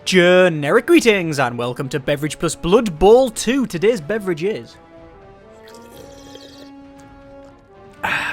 Generic greetings and welcome to Beverage plus Blood Bowl 2. Today's beverage is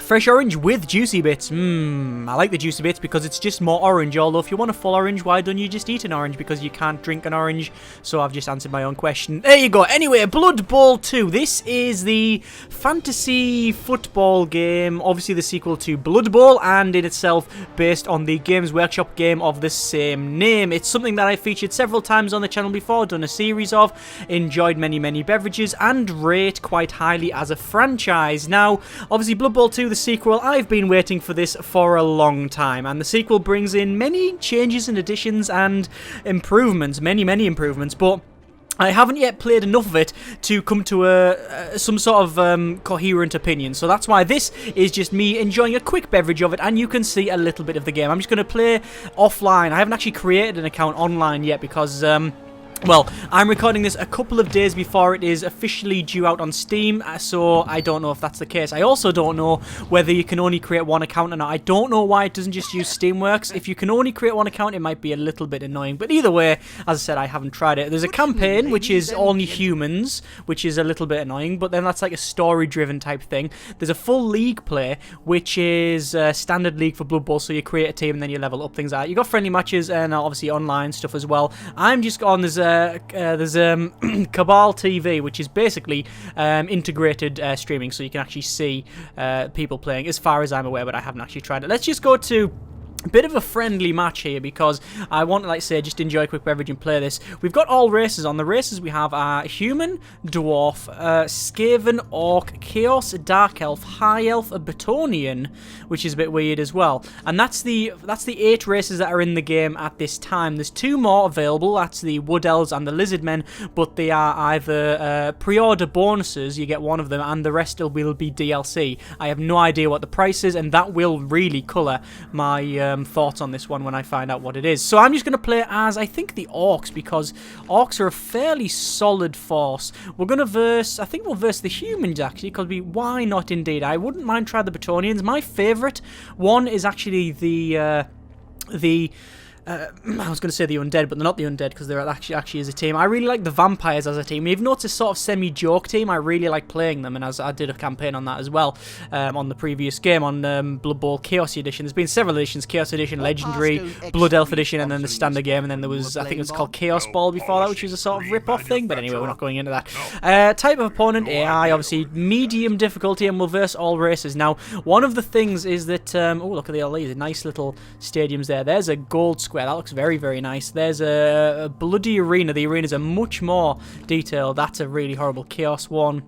fresh orange with juicy bits. I like the juicy bits because it's just more orange, although if you want a full orange, why don't you just eat an orange? Because you can't drink an orange, so I've just answered my own question. There you go. Anyway, Blood Bowl 2. This is the fantasy football game, obviously the sequel to Blood Bowl, and in itself based on the Games Workshop game of the same name. It's something that I featured several times on the channel before, done a series of, enjoyed many beverages, and rate quite highly as a franchise. Now, obviously Blood Bowl 2, the sequel, I've been waiting for this for a long time, and the sequel brings in many changes and additions and improvements, many improvements, but I haven't yet played enough of it to come to some sort of coherent opinion. So that's why this is just me enjoying a quick beverage of it, and you can see a little bit of the game. I'm just going to play offline. I haven't actually created an account online yet because well, I'm recording this a couple of days before it is officially due out on Steam, so I don't know if that's the case. I also don't know whether you can only create one account or not. I don't know why it doesn't just use Steamworks. If you can only create one account, it might be a little bit annoying. But either way, as I said, I haven't tried it. There's a campaign, which is only humans, which is a little bit annoying, but then that's like a story-driven type thing. There's a full league play, which is standard league for Blood Bowl, so you create a team and then you level up things like that. You've got friendly matches and obviously online stuff as well. I'm just on there's Cabal TV, which is basically integrated streaming, so you can actually see people playing, as far as I'm aware, but I haven't actually tried it. Let's just go to a bit of a friendly match here because I want to, like say, just enjoy a quick beverage and play this. We've got all races on. The races we have are human, dwarf, Skaven, orc, chaos, dark elf, high elf, a Batonian, which is a bit weird as well. And that's the 8 races that are in the game at this time. There's 2 more available. That's the wood elves and the lizard men, but they are either pre-order bonuses. You get one of them, and the rest will be DLC. I have no idea what the price is, and that will really colour my thoughts on this one when I find out what it is. So I'm just going to play as, I think, the orcs, because orcs are a fairly solid force. We're going to I think we'll verse the humans, actually, because why not indeed? I wouldn't mind trying the Batonians. My favourite one is actually the I was going to say the undead, but they're not the undead because they're actually as a team. I really like the vampires as a team. Even though it's a sort of semi-joke team, I really like playing them, and as I did a campaign on that as well on the previous game, on Blood Bowl Chaos Edition. There's been several editions: Chaos Edition, Legendary, Blood Elf Edition, and then the standard game, and then there was, I think it was called Chaos Ball before that, which was a sort of rip-off thing, but anyway, we're not going into that. Type of opponent, AI, obviously medium difficulty, and we'll verse all races. Now, one of the things is that, oh, look at the LEs, nice little stadiums there. There's a gold square. That looks very nice. There's a bloody arena. The arenas are much more detailed. That's a really horrible chaos one.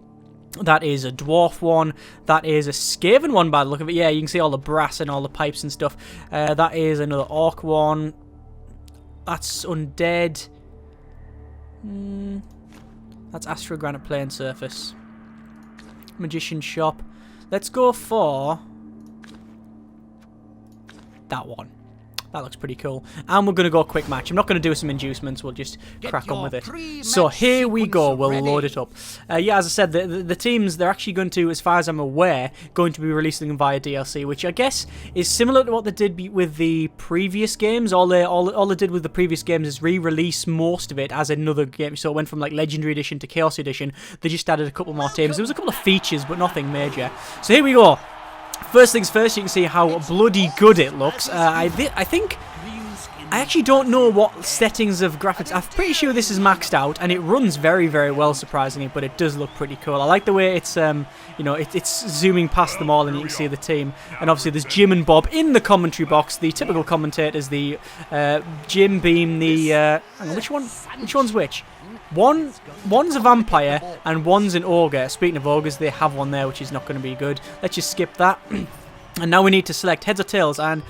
That is a dwarf one. That is a Skaven one by the look of it. Yeah, you can see all the brass and all the pipes and stuff. That is another orc one. That's undead. That's Astral Granite Plane Surface. Magician Shop. Let's go for that one. That looks pretty cool. And we're going to go a quick match. I'm not going to do some inducements. We'll just crack on with it. So here we go. We'll load it up. Yeah, as I said, the teams, they're actually going to, as far as I'm aware, going to be releasing them via DLC, which I guess is similar to what they did with the previous games. All they did with the previous games is re-release most of it as another game. So it went from like Legendary Edition to Chaos Edition. They just added a couple more teams. There was a couple of features, but nothing major. So here we go. First things first, you can see how bloody good it looks. I think I actually don't know what settings of graphics. I'm pretty sure this is maxed out, and it runs very well, surprisingly. But it does look pretty cool. I like the way it's you know, it's zooming past them all, and you can see the team. And obviously, there's Jim and Bob in the commentary box. The typical commentators, the Jim Beam, the hang on, which one's which? One's a vampire and one's an ogre. Speaking of ogres, they have one there, which is not going to be good. Let's just skip that. And now we need to select heads or tails, and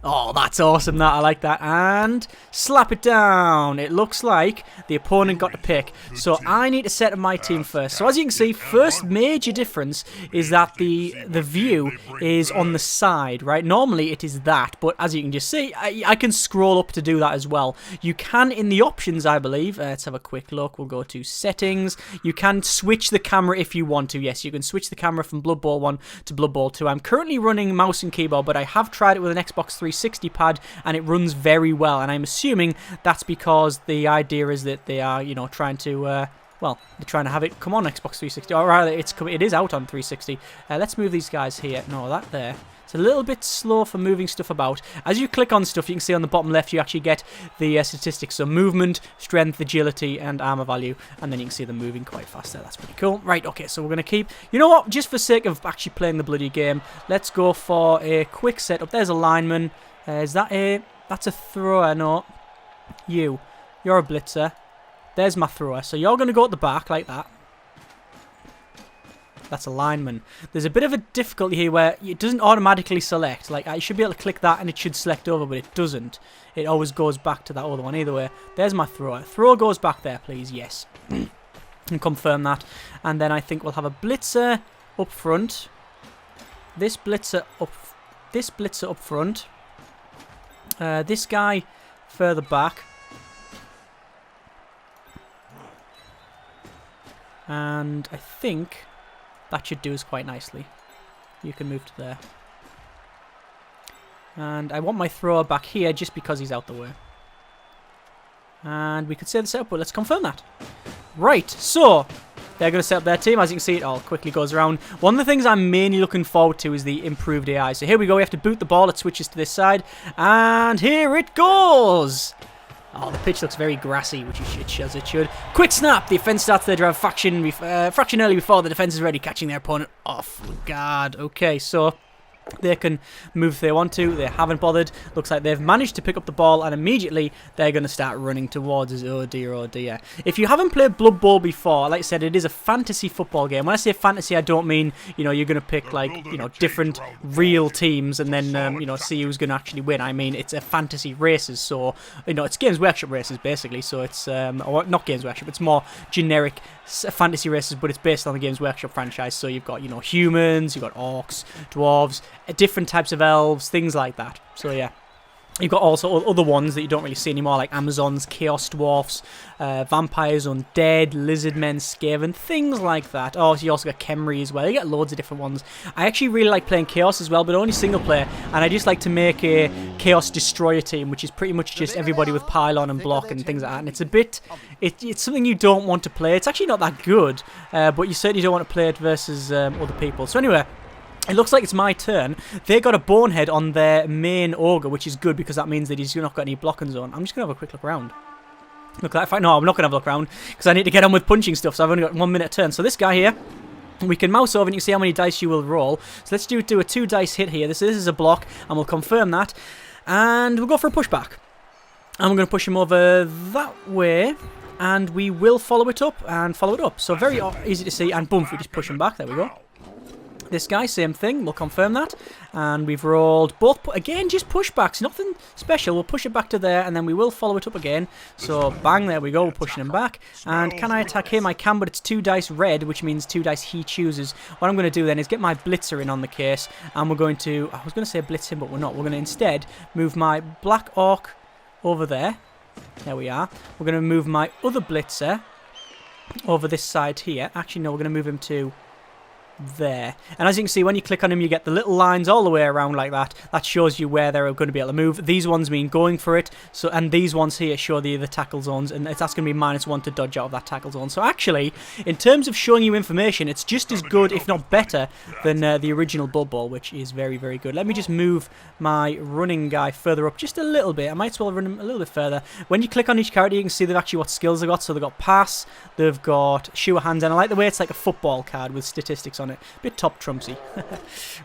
oh, that's awesome, that. I like that. And slap it down. It looks like the opponent got to pick. So I need to set up my team first. So as you can see, first major difference is that the view is on the side, right? Normally it is that, but as you can just see, I can scroll up to do that as well. You can, in the options, I believe, let's have a quick look. We'll go to settings. You can switch the camera if you want to. Yes, you can switch the camera from Blood Bowl 1 to Blood Bowl 2. I'm currently running mouse and keyboard, but I have tried it with an Xbox 360 360 pad, and it runs very well. And I'm assuming that's because the idea is that they are, you know, trying to, well, they're trying to have it come on Xbox 360. Or rather, it is out on 360. Let's move these guys here. No, that there. It's a little bit slow for moving stuff about. As you click on stuff, you can see on the bottom left, you actually get the statistics. So movement, strength, agility, and armor value. And then you can see them moving quite fast there. That's pretty cool. Right, okay, so we're going to keep... You know what? Just for sake of actually playing the bloody game, let's go for a quick setup. There's a lineman. Is that a... That's a thrower, no. You're a blitzer. There's my thrower. So you're going to go at the back like that. That's a lineman. There's a bit of a difficulty here where it doesn't automatically select. Like, I should be able to click that and it should select over, but it doesn't. It always goes back to that other one. Either way, there's my thrower. Thrower goes back there, please. Yes. And confirm that. And then I think we'll have a blitzer up front. This blitzer up front. This guy further back. And I think... that should do us quite nicely. You can move to there. And I want my thrower back here just because he's out the way. And we could set this up, but let's confirm that. Right, so they're going to set up their team. As you can see, it all quickly goes around. One of the things I'm mainly looking forward to is the improved AI. So here we go. We have to boot the ball. It switches to this side. And here it goes. Oh, the pitch looks very grassy, which as it should. Quick snap! The offense starts their drive fraction early before the defense is ready, catching their opponent off guard. Okay, so they can move if they want to. They haven't bothered. Looks like they've managed to pick up the ball, and immediately they're going to start running towards us. Oh dear, oh dear. If you haven't played Blood Bowl before, like I said, it is a fantasy football game. When I say fantasy, I don't mean, you know, you're going to pick, like, you know, different real teams and then, you know, see who's going to actually win. I mean, it's a fantasy races, so, you know, it's Games Workshop races, basically. So it's, or not Games Workshop, it's more generic fantasy races, but it's based on the Games Workshop franchise. So you've got, you know, humans, you've got orcs, dwarves, different types of elves, things like that. So yeah, you've got also other ones that you don't really see anymore, like Amazons, Chaos Dwarfs, Vampires, Undead, Lizardmen, Skaven, things like that. Oh, so you also got Khemri as well. You get loads of different ones. I actually really like playing Chaos as well, but only single player, and I just like to make a Chaos Destroyer team, which is pretty much just everybody with pylon and block and things like that, and it's a bit... It's something you don't want to play. It's actually not that good, but you certainly don't want to play it versus other people. So anyway... It looks like it's my turn. They got a bonehead on their main ogre, which is good because that means that he's not got any blocking zone. I'm just going to have a quick look around. Look like no, I'm not going to have a look around because I need to get on with punching stuff, so I've only got 1 minute turn. So this guy here, we can mouse over and you can see how many dice you will roll. So let's do a 2 dice hit here. This is a block, and we'll confirm that. And we'll go for a pushback. And we're going to push him over that way. And we will follow it up and follow it up. So very easy to see. And boom, we just push him back. There we go. This guy, same thing. We'll confirm that. And we've rolled both. Again, just pushbacks. Nothing special. We'll push it back to there. And then we will follow it up again. So, bang. There we go. We're pushing him back. And can I attack him? I can, but it's 2 dice red, which means 2 dice he chooses. What I'm going to do then is get my blitzer in on the case. And we're going to... I was going to say blitz him, but we're not. We're going to instead move my black orc over there. There we are. We're going to move my other blitzer over this side here. Actually, no. We're going to move him to... there. And as you can see, when you click on him, you get the little lines all the way around like that. That shows you where they're going to be able to move. These ones mean going for it. So, and these ones here show the tackle zones, and that's going to be -1 to dodge out of that tackle zone. So actually, in terms of showing you information, it's just as good, if not better, than the original Blood Bowl, which is very, very good. Let me just move my running guy further up just a little bit. I might as well run him a little bit further. When you click on each character, you can see they've actually what skills they've got. So they've got pass, they've got sure hands, and I like the way it's like a football card with statistics on it. A bit top trumpsy.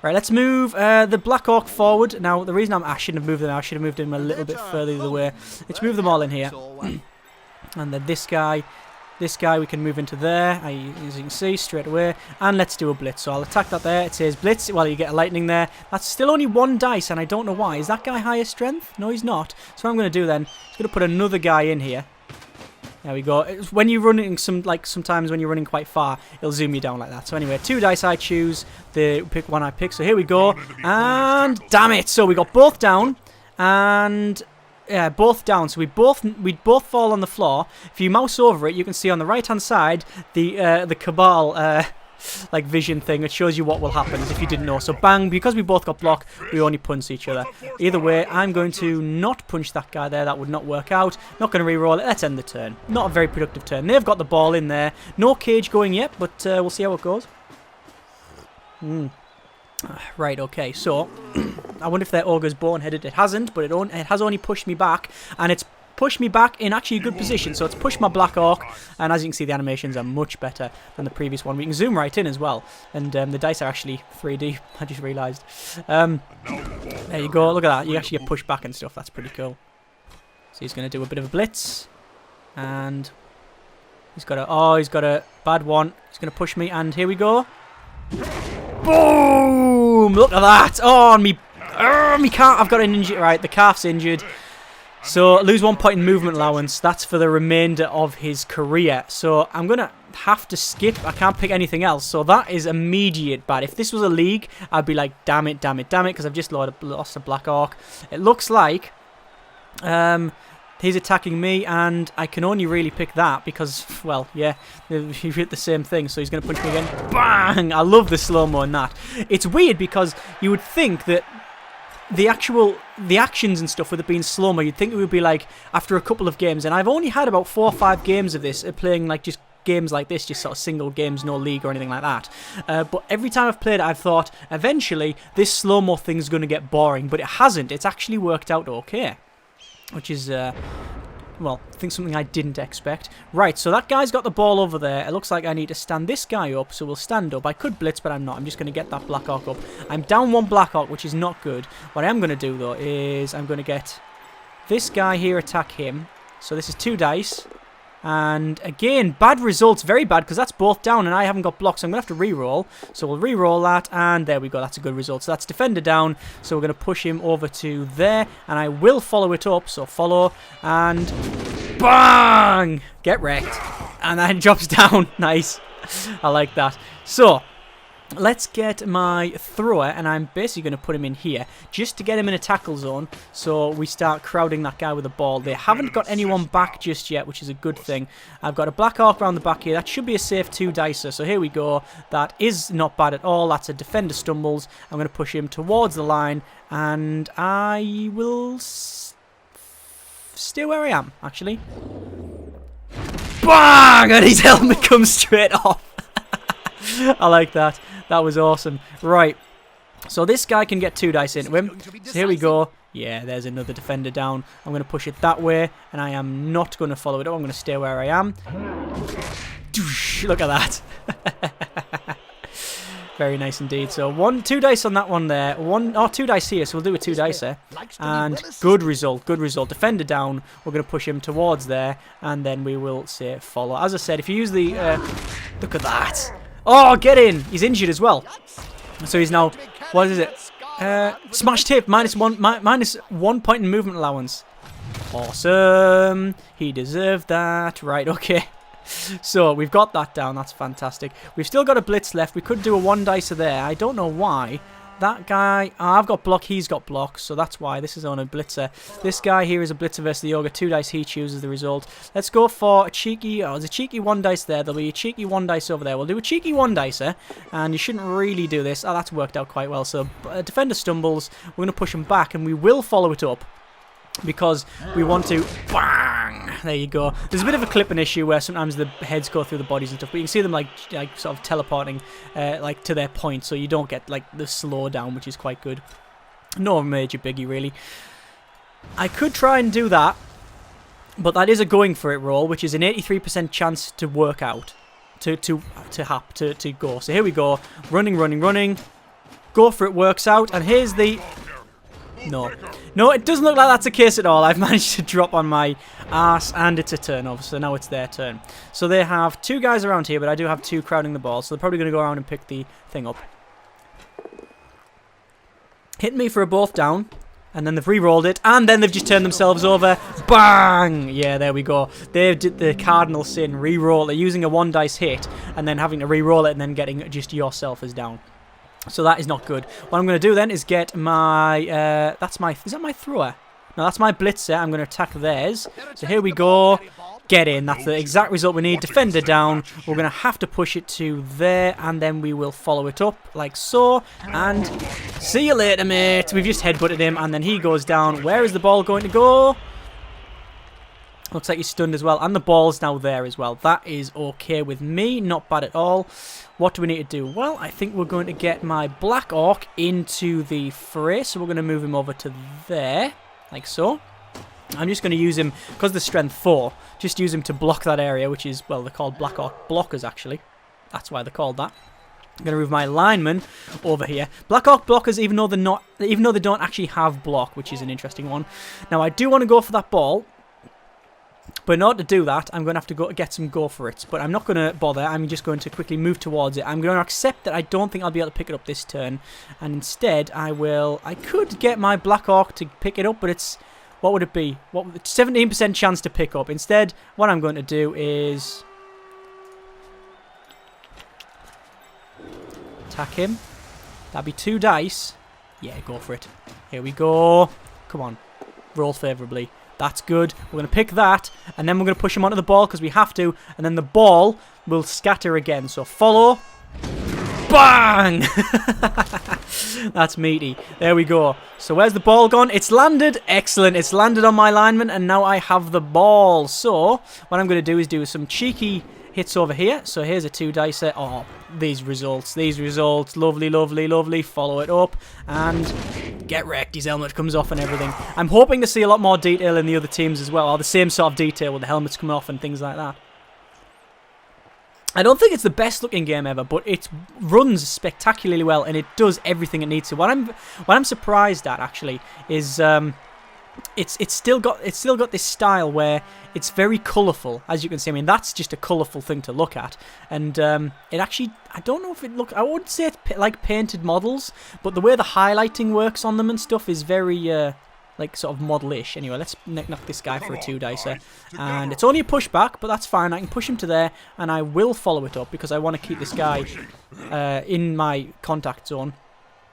Right, let's move the Black Orc forward. Now, the reason I shouldn't have moved them, I should have moved him a little bit further the way. Let's move them all in here. And then this guy we can move into there, as you can see, straight away. And let's do a blitz. So I'll attack that there. It says blitz. Well, you get a lightning there. That's still only 1 dice, and I don't know why. Is that guy higher strength? No, he's not. So what I'm going to do then, I'm going to put another guy in here. There we go. When you're running, sometimes when you're running quite far, it'll zoom you down like that. So anyway, 2 dice I choose. The pick one I pick. So here we go. And damn it! So we got both down, and yeah, both down. So we both fall on the floor. If you mouse over it, you can see on the right hand side the Cabal like vision thing. It shows you what will happen if you didn't know. So bang, because we both got block, we only punch each other. Either way, I'm going to not punch that guy there. That would not work out. Not going to re-roll it. Let's end the turn. Not a very productive turn. They've got the ball in there. No cage going yet, but we'll see how it goes. Right, okay, so I wonder if their ogre's boneheaded. It hasn't, but it has only pushed me back, and it's pushed me back in actually a good position. So it's pushed my Black Orc, and as you can see, the animations are much better than the previous one. We can zoom right in as well, and the dice are actually 3D. I just realised. There you go. Look at that. You actually get pushed back and stuff. That's pretty cool. So he's going to do a bit of a blitz, and he's got a bad one. He's going to push me, and here we go. Boom! Look at that! Oh, and me calf. I've got an injury. Right, the calf's injured. So lose 1 point in movement allowance. That's for the remainder of his career. So I'm gonna have to skip. I can't pick anything else. So that is immediate bad. If this was a league, I'd be like, damn it, damn it, damn it, because I've just lost a Black Orc. It looks like he's attacking me, and I can only really pick that because, well, yeah, he hit the same thing, so he's going to punch me again. Bang! I love the slow-mo in that. It's weird because you would think that the actions and stuff with it being slow-mo, you'd think it would be like after a couple of games, and I've only had about 4 or 5 games of this, playing like just games like this, just sort of single games, no league or anything like that. But every time I've played it, I've thought, eventually, this slow-mo thing's going to get boring, but it hasn't. It's actually worked out okay. Which is, well, I think something I didn't expect. Right, so that guy's got the ball over there. It looks like I need to stand this guy up, so we'll stand up. I could blitz, but I'm not. I'm just going to get that Black Orc up. I'm down 1 Black Orc, which is not good. What I am going to do, though, is I'm going to get this guy here, attack him. So this is 2 dice. And again, bad results, very bad, because that's both down and I haven't got blocks, so I'm going to have to re-roll. So we'll re-roll that, and there we go, that's a good result. So that's defender down, so we're going to push him over to there, and I will follow it up, so follow, and bang! Get wrecked. And then it drops down, nice. I like that. So, let's get my thrower, and I'm basically going to put him in here, just to get him in a tackle zone, so we start crowding that guy with the ball. They haven't got anyone back just yet, which is a good thing. I've got a Black Orc around the back here. That should be a safe 2 dicer, so here we go. That is not bad at all. That's a defender stumbles. I'm going to push him towards the line, and I will stay where I am, actually. Bang! And his helmet comes straight off. I like that. That was awesome. Right. So this guy can get 2 dice into him. So here we go. Yeah, there's another defender down. I'm going to push it that way, and I am not going to follow it up. I'm going to stay where I am. Look at that. Very nice indeed. So 2 dice on that one there. 2 dice here, so we'll do a 2 dicer. And good result, good result. Defender down. We're going to push him towards there, and then we will say follow. As I said, if you use the... look at that. Oh, get in! He's injured as well. So he's now... What is it? Smashed hip. minus 1 point in movement allowance. Awesome. He deserved that. Right, okay. So we've got that down. That's fantastic. We've still got a blitz left. We could do a 1 dicer there. I don't know why. That guy... I've got block. He's got block. So that's why. This is on a blitzer. This guy here is a blitzer versus the ogre. 2 dice. He chooses the result. Let's go for a cheeky... Oh, there's a cheeky 1 dice there. There'll be a cheeky 1 dice over there. We'll do a cheeky 1 dicer. And you shouldn't really do this. Oh, that's worked out quite well. So defender stumbles. We're going to push him back. And we will follow it up. Because we want to... Bang! There you go. There's a bit of a clipping issue where sometimes the heads go through the bodies and stuff, but you can see them like sort of teleporting like to their point, so you don't get like the slowdown, which is quite good. No major biggie really. I could try and do that, but that is a going for it roll, which is an 83% chance to work out, to go. So here we go. Running, running, running. Go for it, works out, and here's the... No, it doesn't look like that's the case at all. I've managed to drop on my ass, and it's a turn off, so now it's their turn. So they have 2 guys around here, but I do have 2 crowding the ball, so they're probably going to go around and pick the thing up. Hit me for a both down, and then they've re-rolled it, and then they've just turned themselves over. Bang! Yeah, there we go. They did the cardinal sin, re-roll. They're using a 1 dice hit, and then having to re-roll it, and then getting just yourself as down. So that is not good. What I'm going to do then is get my... is that my thrower? No, that's my blitzer. I'm going to attack theirs. So here we go. Get in. That's the exact result we need. Defender down. We're going to have to push it to there, and then we will follow it up like so. And see you later, mate. We've just headbutted him, and then he goes down. Where is the ball going to go? Looks like he's stunned as well, and the ball's now there as well. That is okay with me. Not bad at all. What do we need to do? Well, I think we're going to get my Black Orc into the fray, so we're going to move him over to there, like so. I'm just going to use him, because the strength 4, just use him to block that area, which is, well, they're called Black Orc blockers, actually. That's why they're called that. I'm going to move my lineman over here. Black Orc blockers, even though they don't actually have block, which is an interesting one. Now, I do want to go for that ball, but in order to do that, I'm going to have to go get some go for it. But I'm not going to bother. I'm just going to quickly move towards it. I'm going to accept that I don't think I'll be able to pick it up this turn. And instead, I could get my Black Orc to pick it up, but it's... What would it be? 17% chance to pick up. Instead, what I'm going to do is... attack him. That'd be 2 dice. Yeah, go for it. Here we go. Come on. Roll favourably. That's good. We're going to pick that, and then we're going to push him onto the ball because we have to, and then the ball will scatter again. So follow. Bang! That's meaty. There we go. So where's the ball gone? It's landed. Excellent. It's landed on my lineman, and now I have the ball. So what I'm going to do is do some cheeky hits over here. So here's a 2-dicer. Oh, these results. Lovely, lovely, lovely. Follow it up, and get wrecked. His helmet comes off and everything. I'm hoping to see a lot more detail in the other teams as well, or the same sort of detail with the helmets coming off and things like that. I don't think it's the best looking game ever, but it runs spectacularly well and it does everything it needs to. What I'm surprised at actually is it's still got this style where it's very colourful, as you can see. I mean, that's just a colourful thing to look at, and it actually, I don't know if it I wouldn't say it's like painted models, but the way the highlighting works on them and stuff is very like sort of model-ish. Anyway, let's knock this guy for a 2-dicer. And it's only a pushback, but that's fine. I can push him to there, and I will follow it up because I want to keep this guy in my contact zone.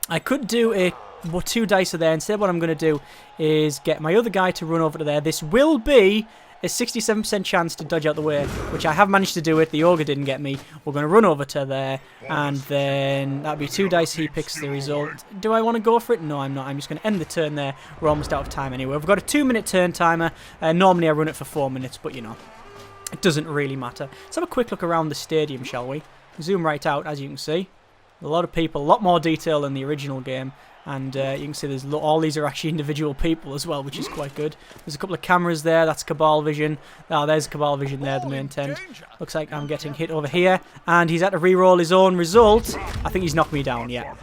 I could do a 2-dicer there. Instead, what I'm going to do is get my other guy to run over to there. This will be a 67% chance to dodge out the way, which I have managed to do it. The ogre didn't get me. We're going to run over to there, and then that'll be 2 dice. He picks the result. Do I want to go for it? No, I'm not. I'm just going to end the turn there. We're almost out of time anyway. We've got a 2-minute turn timer. Normally I run it for 4 minutes, but you know, it doesn't really matter. Let's have a quick look around the stadium, shall we? Zoom right out, as you can see. A lot of people, a lot more detail than the original game. And you can see there's all these are actually individual people as well, which is quite good. There's a couple of cameras there. That's Cabalvision. Oh, there's Cabalvision there, the main tent. Looks like I'm getting hit over here. And he's had to re-roll his own result. I think he's knocked me down, yeah.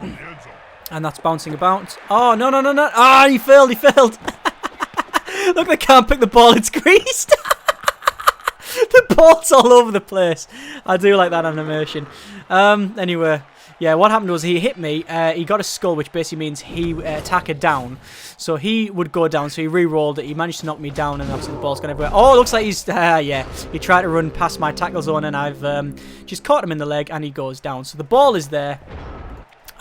And that's bouncing about. Oh, no, no, no, no. Ah, he failed, he failed. Look, they can't pick the ball. It's greased. The ball's all over the place. I do like that animation. Anyway. Yeah, what happened was he hit me, he got a skull, which basically means he attacked down. So he would go down, so he re-rolled it, he managed to knock me down, and obviously the ball's gone everywhere. Oh, it looks like he's, yeah, he tried to run past my tackle zone, and I've just caught him in the leg, and he goes down. So the ball is there.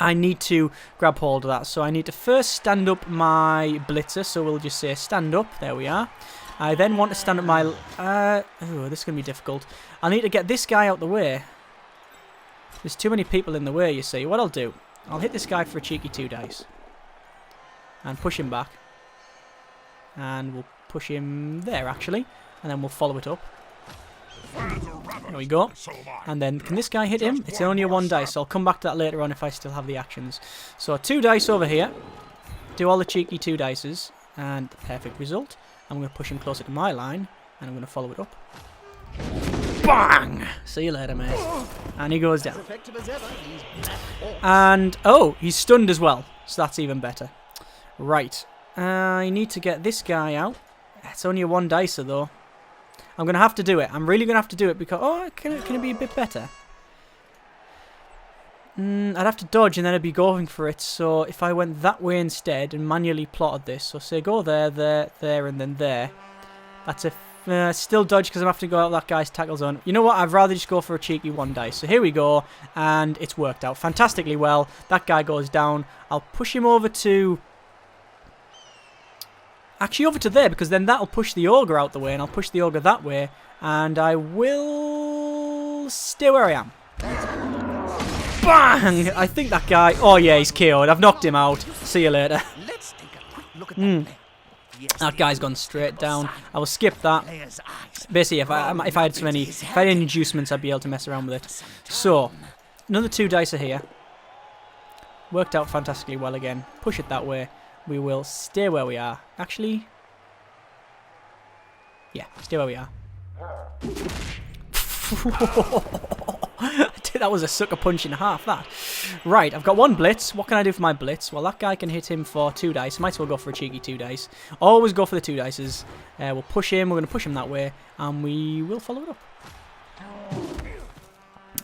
I need to grab hold of that. So I need to first stand up my blitzer, so we'll just say stand up, there we are. I then want to stand up my, oh, this is going to be difficult. I need to get this guy out the way. There's too many people in the way, you see. What I'll do, I'll hit this guy for a cheeky 2 dice. And push him back. And we'll push him there, actually. And then we'll follow it up. There we go. And then, can this guy hit him? It's only a 1 dice, so I'll come back to that later on if I still have the actions. So 2 dice over here. Do all the cheeky 2 dices. And perfect result. I'm going to push him closer to my line. And I'm going to follow it up. Bang! See you later, mate. And he goes down. And, oh, he's stunned as well. So that's even better. Right. I need to get this guy out. It's only a 1 dicer, though. I'm going to have to do it. I'm really going to have to do it because... Oh, can it be a bit better? I'd have to dodge and then I'd be going for it. So if I went that way instead and manually plotted this. So say go there, there, there, and then there. That's a... still dodge because I'm having to go out that guy's tackle zone. You know what? I'd rather just go for a cheeky 1 dice. So here we go. And it's worked out fantastically well. That guy goes down. I'll push him over to... Actually, over to there, because then that'll push the ogre out the way, and I'll push the ogre that way, and I will stay where I am. Bang! I think that guy... Oh, yeah, he's KO'd. I've knocked him out. See you later. That guy's gone straight down. I will skip that. Basically, if I had any inducements, I'd be able to mess around with it. So, another 2 dice are here. Worked out fantastically well again. Push it that way. We will stay where we are. Actually, yeah, stay where we are. That was a sucker punch and a half, that. Right, I've got 1 blitz. What can I do for my blitz? Well, that guy can hit him for 2 dice. Might as well go for a cheeky 2 dice. Always go for the 2 dices. We'll push him. We're going to push him that way. And we will follow it up.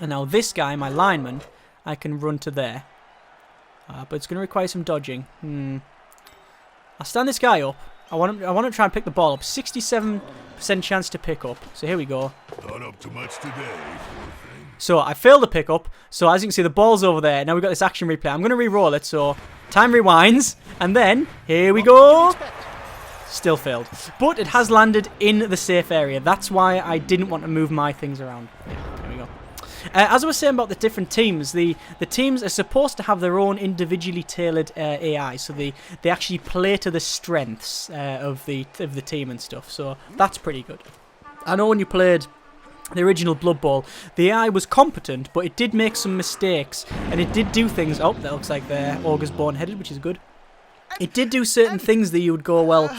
And now this guy, my lineman, I can run to there. But it's going to require some dodging. I'll stand this guy up. I want to try and pick the ball up. 67% chance to pick up. So here we go. Not up too much today. So I failed the pickup. So as you can see, the ball's over there. Now we've got this action replay. I'm going to re-roll it. So time rewinds. And then, here we go. Still failed. But it has landed in the safe area. That's why I didn't want to move my things around. Yeah, there we go. As I was saying about the different teams, the teams are supposed to have their own individually tailored AI, so they actually play to the strengths of the team and stuff. So that's pretty good. I know when you played the original Blood Bowl, the AI was competent, but it did make some mistakes, and it did do things. Oh, that looks like the Ogre's boneheaded, which is good. It did do certain things that you would go, well,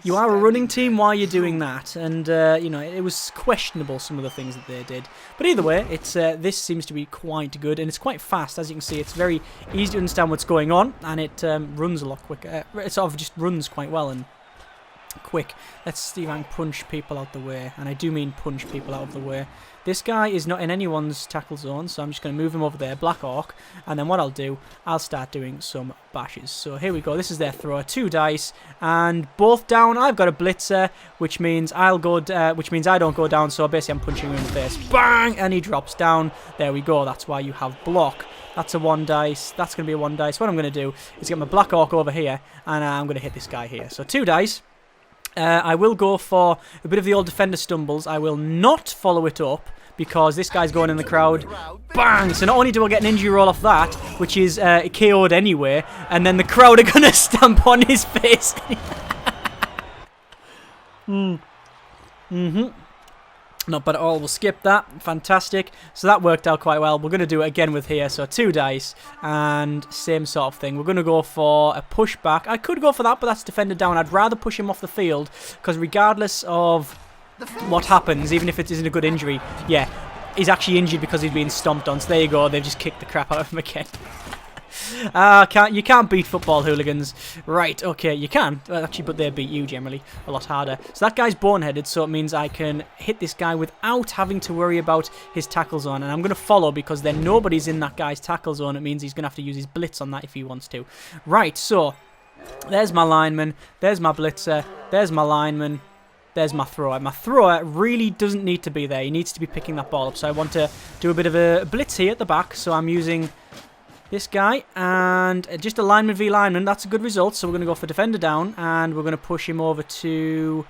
you are a running team, why are you doing that? And, you know, it was questionable, some of the things that they did. But either way, it's this seems to be quite good, and it's quite fast. As you can see, it's very easy to understand what's going on, and it runs a lot quicker. It sort of just runs quite well and quick. Let's see if I can punch people out the way, and I do mean punch people out of the way. This guy is not in anyone's tackle zone, so I'm just going to move him over there, Black Orc, and then what I'll do, I'll start doing some bashes. So here we go, this is their thrower, 2 dice, and both down. I've got a blitzer, which means I don't go down, so basically I'm punching him in the face. Bang! And he drops down. There we go, that's why you have block. That's a 1 dice, that's going to be a 1 dice. What I'm going to do is get my Black Orc over here, and I'm going to hit this guy here. So 2 dice. I will go for a bit of the old defender stumbles. I will not follow it up because this guy's going in the crowd. Bang! So not only do I get an injury roll off that, which is KO'd anyway, and then the crowd are going to stamp on his face. Not bad at all. We'll skip that. Fantastic. So that worked out quite well. We're going to do it again with here. So 2 dice and same sort of thing. We're going to go for a pushback. I could go for that, but that's defender down. I'd rather push him off the field because regardless of what happens, even if it isn't a good injury, yeah, he's actually injured because he's being stomped on. So there you go. They've just kicked the crap out of him again. You can't beat football hooligans. Right, okay, you can. Actually, but they beat you generally a lot harder. So that guy's boneheaded, so it means I can hit this guy without having to worry about his tackle zone. And I'm going to follow because then nobody's in that guy's tackle zone. It means he's going to have to use his blitz on that if he wants to. Right, so there's my lineman. There's my blitzer. There's my lineman. There's my thrower. My thrower really doesn't need to be there. He needs to be picking that ball up. So I want to do a bit of a blitz here at the back. So I'm using this guy, and just a lineman v lineman, that's a good result. So we're going to go for defender down, and we're going to push him over to...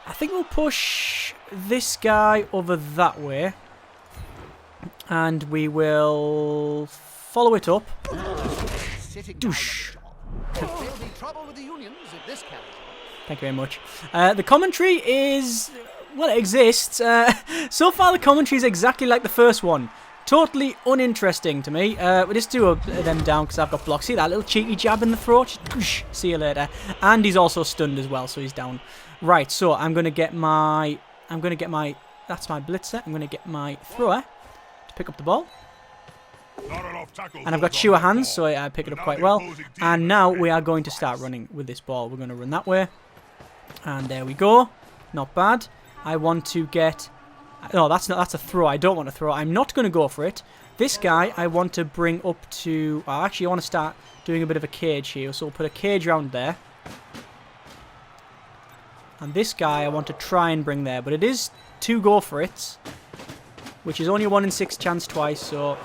I think we'll push this guy over that way, and we will follow it up. Douche. Thank you very much. The commentary is... well, it exists. So far the commentary is exactly like the first one. Totally uninteresting to me. We'll just do them down because I've got blocks. See that little cheeky jab in the throat? Just, see you later. And he's also stunned as well, so he's down. Right, so I'm gonna get my that's my blitzer. I'm gonna get my thrower to pick up the ball. And I've got sure hands, so I pick it up quite well. And now we are going to start running with this ball. We're gonna run that way. And there we go. Not bad. I want to get... no, that's a throw. I don't want to throw. I'm not going to go for it. This guy I want to bring up to... well, actually, I want to start doing a bit of a cage here. So we'll put a cage around there. And this guy I want to try and bring there. But it is 2 go for it, which is only a 1 in 6 chance twice. So,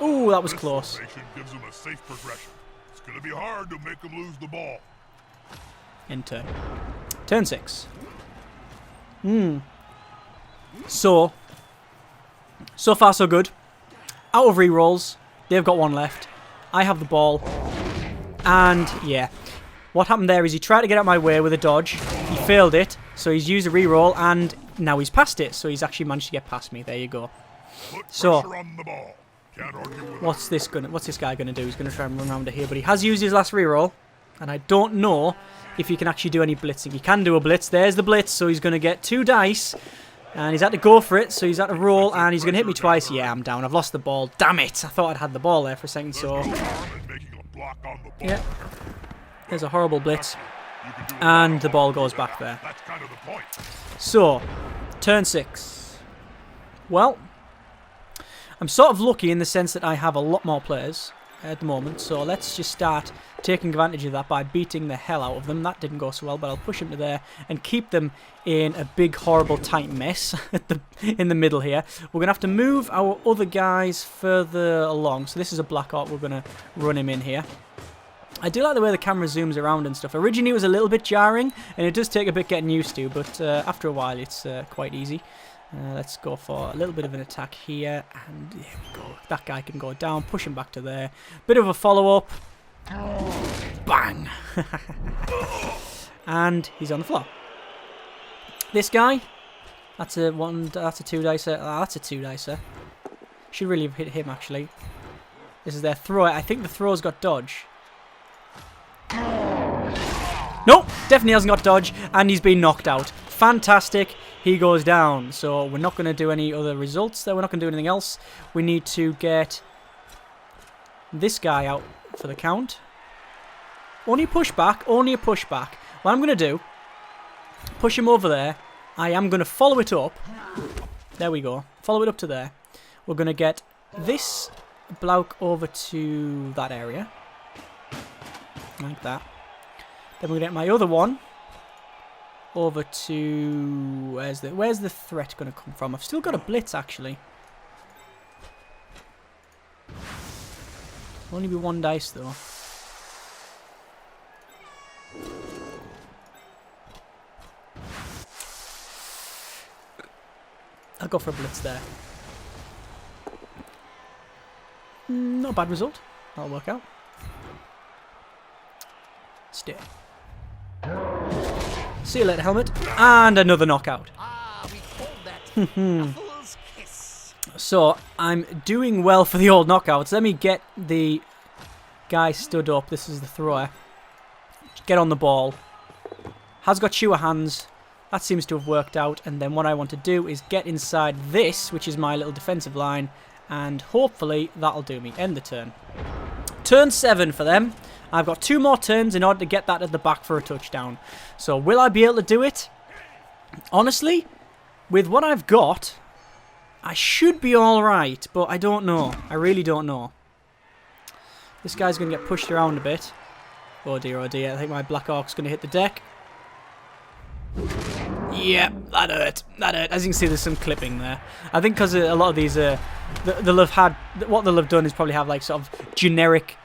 ooh, that was close. Gives him a safe progression. It's going to be hard to make him lose the ball. End turn. Turn 6. So far so good. Out of rerolls. They've got one left. I have the ball. And, yeah. What happened there is he tried to get out of my way with a dodge. He failed it. So he's used a reroll and now he's passed it. So he's actually managed to get past me. There you go. So, what's this guy gonna do? He's gonna try and run around to here, but he has used his last reroll. And I don't know if he can actually do any blitzing. He can do a blitz. There's the blitz. So he's gonna get 2 dice. And he's had to go for it, so he's had to roll, and he's going to hit me twice. Yeah, I'm down. I've lost the ball. Damn it! I thought I'd had the ball there for a second, so... Yeah. There's a horrible blitz. And the ball goes back there. So, turn 6. Well, I'm sort of lucky in the sense that I have a lot more players at the moment, so let's just start taking advantage of that by beating the hell out of them. That didn't go so well, but I'll push them to there and keep them in a big, horrible, tight mess in the middle here. We're going to have to move our other guys further along. So this is a Black Orc. We're going to run him in here. I do like the way the camera zooms around and stuff. Originally it was a little bit jarring, and it does take a bit getting used to, but after a while it's quite easy. Let's go for a little bit of an attack here, and there we go. That guy can go down, push him back to there. Bit of a follow-up. Bang! And he's on the floor. This guy, that's a 2 dicer. That's a 2 dicer. Should really have hit him, actually. This is their throw. I think the throw's got dodge. Nope, definitely hasn't got dodge, and he's been knocked out. Fantastic. He goes down. So we're not going to do any other results there. We're not going to do anything else. We need to get this guy out for the count. Only a pushback. Only a pushback. What I'm going to do, push him over there. I am going to follow it up. There we go. Follow it up to there. We're going to get this bloke over to that area. Like that. Then we're going to get my other one over to... Where's the threat going to come from? I've still got a blitz, actually. Only be 1 dice, though. I'll go for a blitz there. Not a bad result. That'll work out. Stay. See you later, helmet. And another knockout. So, I'm doing well for the old knockouts. Let me get the guy stood up. This is the thrower. Get on the ball. Has got sure hands. That seems to have worked out. And then what I want to do is get inside this, which is my little defensive line. And hopefully that'll do me. End the turn. Turn 7 for them. I've got 2 more turns in order to get that at the back for a touchdown. So will I be able to do it? Honestly, with what I've got, I should be alright, but I don't know. I really don't know. This guy's going to get pushed around a bit. Oh dear, I think my Black Orc's going to hit the deck. Yeah, that hurt. That hurt. As you can see, there's some clipping there. I think because a lot of these, they'll have had... What they'll have done is probably have like sort of generic...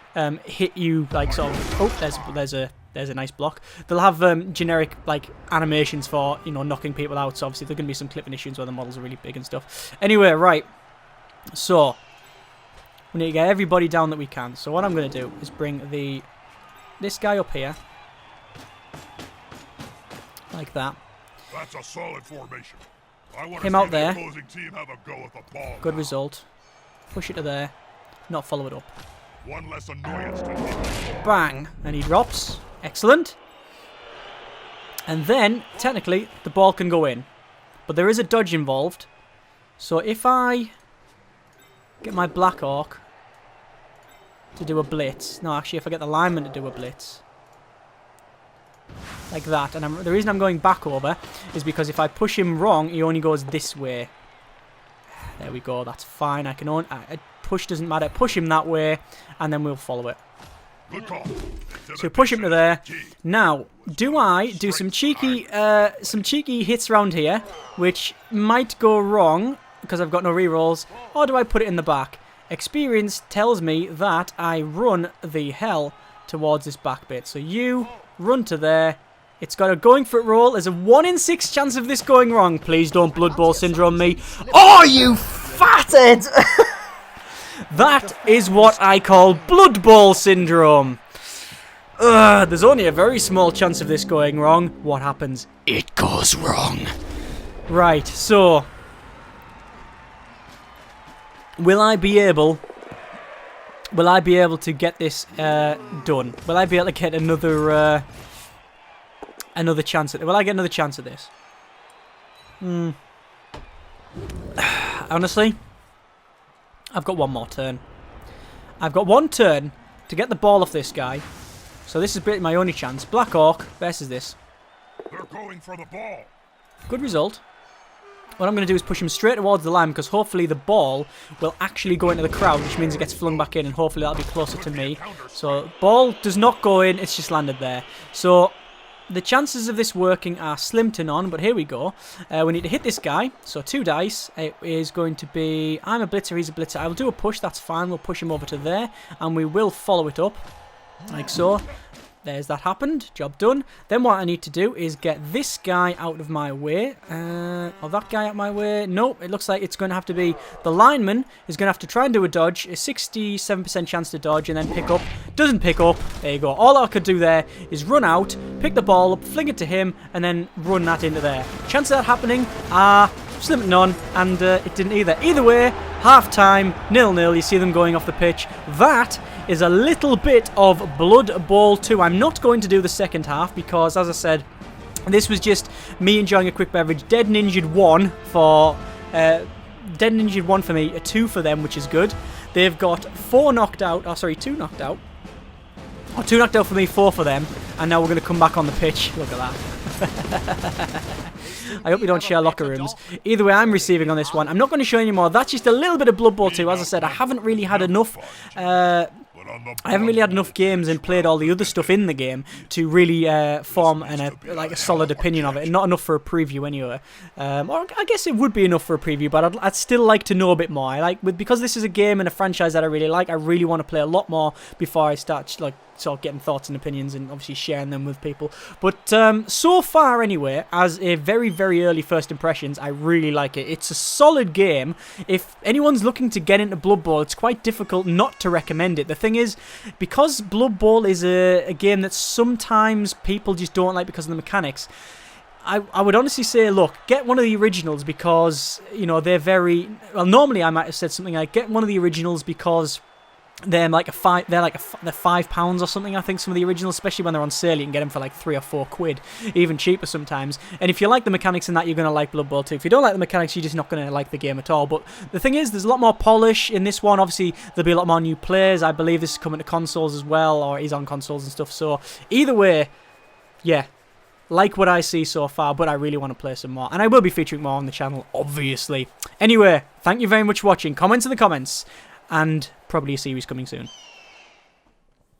hit you like sort of... Oh, there's a nice block. They'll have generic like animations for, you know, knocking people out. So obviously there's going to be some clipping issues where the models are really big and stuff. Anyway, right. So we need to get everybody down that we can. So what I'm going to do is bring this guy up here, like that. That's a solid formation. Him out there. Good result. Push it to there. Not follow it up. One less annoyance to hit. Bang! And he drops. Excellent. And then, technically, the ball can go in. But there is a dodge involved. So if I get my Black Orc to do a blitz. No, actually, if I get the lineman to do a blitz. Like that. And the reason I'm going back over is because if I push him wrong, he only goes this way. There we go. That's fine. I can only... push doesn't matter. Push him that way, and then we'll follow it. So push him to there. Now, do I do some cheeky hits around here, which might go wrong because I've got no rerolls, or do I put it in the back? Experience tells me that I run the hell towards this back bit. So you run to there, It's got a going for it roll. There's a 1 in 6 chance of this going wrong. Please don't Blood Bowl Syndrome me. Oh, you fatted! That is what I call Blood Bowl Syndrome. There's only a very small chance of this going wrong. What happens? It goes wrong. Right, so... Will I be able to get this done? Will I be able to get another chance at it? Will I get another chance at this? Honestly, I've got one more turn. I've got one turn to get the ball off this guy. So this is my only chance. Black Orc versus this. They're going for the ball. Good result. What I'm going to do is push him straight towards the line because hopefully the ball will actually go into the crowd, which means it gets flung back in, and hopefully that'll be closer to me. So ball does not go in, it's just landed there. So the chances of this working are slim to none, but here we go. We need to hit this guy. So 2 dice. It is going to be... I'm a blitzer, he's a blitzer. I will do a push, that's fine. We'll push him over to there, and we will follow it up. Like so. There's that happened. Job done. Then what I need to do is get this guy out of my way. Or that guy out of my way. Nope. It looks like it's going to have to be... The lineman is going to have to try and do a dodge. A 67% chance to dodge and then pick up. Doesn't pick up. There you go. All I could do there is run out, pick the ball up, fling it to him, and then run that into there. Chance of that happening are slim to none. And it didn't either. Either way, half-time, 0-0. You see them going off the pitch. That is a little bit of Blood Bowl 2. I'm not going to do the second half because, as I said, this was just me enjoying a quick beverage. Dead and injured 1 for Dead and injured 1 for me, a 2 for them, which is good. They've got 4 knocked out. Oh, sorry, 2 knocked out. Oh, 2 knocked out for me, 4 for them. And now we're going to come back on the pitch. Look at that. I hope we don't share locker rooms. Either way, I'm receiving on this one. I'm not going to show any more. That's just a little bit of Blood Bowl 2. As I said, I haven't really had enough... I haven't really had enough games and played all the other stuff in the game to really form a solid opinion of it, and not enough for a preview anyway. Or I guess it would be enough for a preview, but I'd still like to know a bit more. Because this is a game and a franchise that I really like, I really want to play a lot more before I start sort of getting thoughts and opinions and obviously sharing them with people. But so far anyway, as a very, very early first impressions, I really like it. It's a solid game. If anyone's looking to get into Blood Bowl, it's quite difficult not to recommend it. The thing is, because Blood Bowl is a game that sometimes people just don't like because of the mechanics, I would honestly say, look, get one of the originals because, you know, they're very... Well, normally I might have said something like, get one of the originals because... They're £5 or something, I think, some of the originals, especially when they're on sale. You can get them for like £3 or £4, even cheaper sometimes. And if you like the mechanics in that, you're going to like Blood Bowl 2. If you don't like the mechanics, you're just not going to like the game at all. But the thing is, there's a lot more polish in this one. Obviously, there'll be a lot more new players. I believe this is coming to consoles as well, or is on consoles and stuff. So either way, yeah, like what I see so far, but I really want to play some more. And I will be featuring more on the channel, obviously. Anyway, thank you very much for watching. Comments in the comments. And probably a series coming soon.